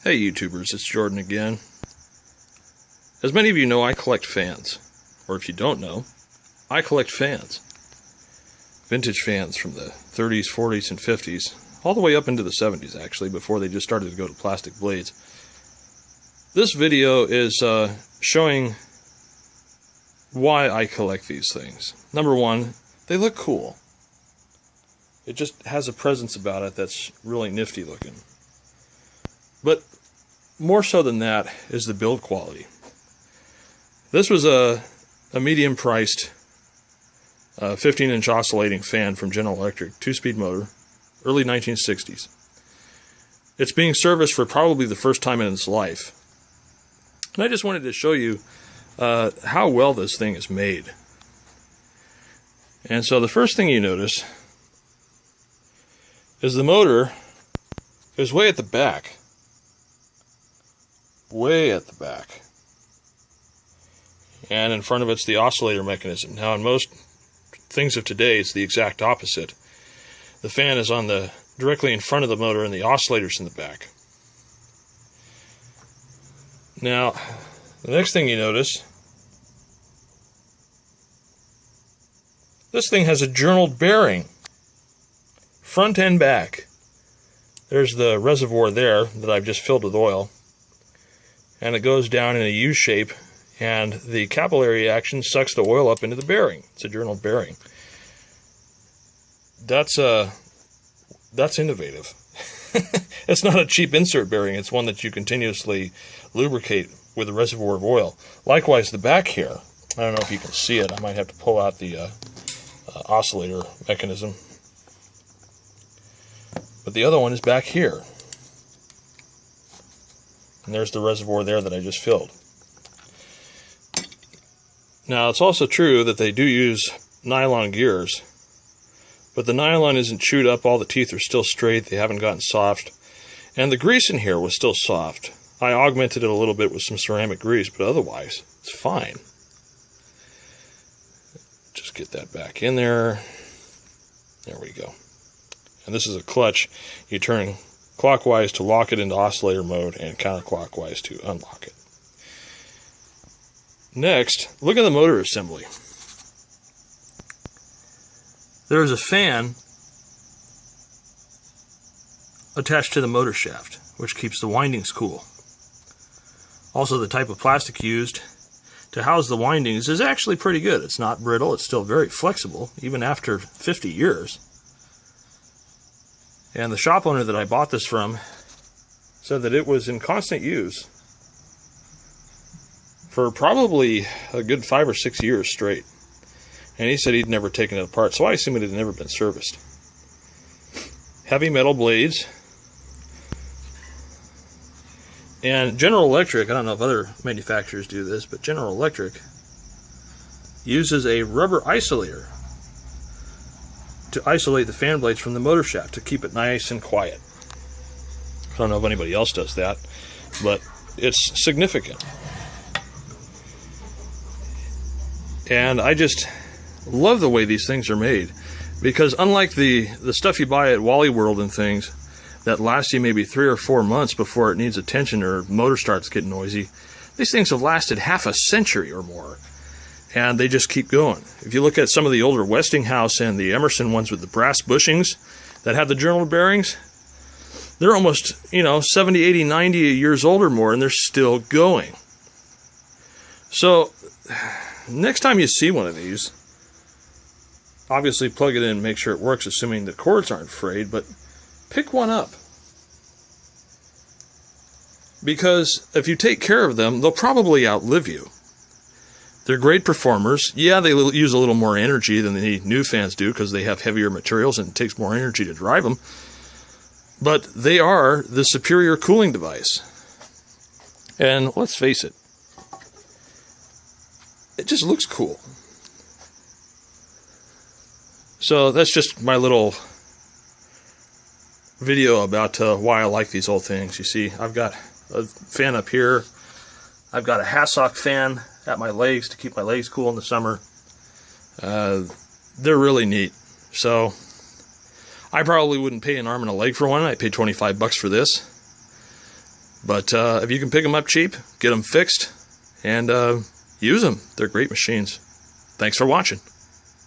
Hey YouTubers, it's Jordan again. As many of you know, I collect fans. Or if you don't know, I collect fans. Vintage fans from the 30s, 40s, and 50s, all the way up into the 70s actually, before they just started to go to plastic blades. This video is showing why I collect these things. Number one, they look cool. It just has a presence about it that's really nifty looking. But more so than that is the build quality. This was a medium-priced 15-inch oscillating fan from General Electric, 2-speed motor, early 1960s. It's being serviced for probably the first time in its life. And I just wanted to show you how well this thing is made. And so the first thing you notice is the motor is way at the back. Way at the back. And in front of it's the oscillator mechanism. Now in most things of today it's the exact opposite. The fan is on the directly in front of the motor and the oscillator's in the back. Now the next thing you notice, this thing has a journaled bearing, front and back. There's the reservoir there that I've just filled with oil. And it goes down in a U shape, and the capillary action sucks the oil up into the bearing. It's a journal bearing. That's innovative. It's not a cheap insert bearing. It's one that you continuously lubricate with a reservoir of oil. Likewise, the back here. I don't know if you can see it. I might have to pull out the oscillator mechanism. But the other one is back here. And there's the reservoir there that I just filled. Now, it's also true that they do use nylon gears, but the nylon isn't chewed up, all the teeth are still straight, they haven't gotten soft, and the grease in here was still soft. I augmented it a little bit with some ceramic grease, but otherwise, it's fine. Just get that back in there. There we go. And this is a clutch. You turn clockwise to lock it into oscillator mode and counterclockwise to unlock it. Next, look at the motor assembly. There is a fan attached to the motor shaft, which keeps the windings cool. Also, the type of plastic used to house the windings is actually pretty good. It's not brittle, it's still very flexible, even after 50 years. And the shop owner that I bought this from said that it was in constant use for probably a good 5 or 6 years straight. And he said he'd never taken it apart, so I assume it had never been serviced. Heavy metal blades. And General Electric, I don't know if other manufacturers do this, but General Electric uses a rubber isolator to isolate the fan blades from the motor shaft to keep it nice and quiet. I don't know if anybody else does that, but it's significant. And I just love the way these things are made, because unlike the stuff you buy at Wally World and things that lasts you maybe 3 or 4 months before it needs attention or motor starts getting noisy, these things have lasted half a century or more. And they just keep going. If you look at some of the older Westinghouse and the Emerson ones with the brass bushings that have the journal bearings, they're almost, 70, 80, 90 years old or more, and they're still going. So, next time you see one of these, obviously plug it in and make sure it works, assuming the cords aren't frayed, but pick one up. Because if you take care of them, they'll probably outlive you. They're great performers. Yeah, they use a little more energy than the new fans do because they have heavier materials and it takes more energy to drive them. But they are the superior cooling device. And let's face it, it just looks cool. So that's just my little video about why I like these old things. You see, I've got a fan up here. I've got a Hassock fan at my legs to keep my legs cool in the summer. They're really neat. So I probably wouldn't pay an arm and a leg for one. I paid $25 for this. But if you can pick them up cheap, get them fixed, and use them. They're great machines. Thanks for watching.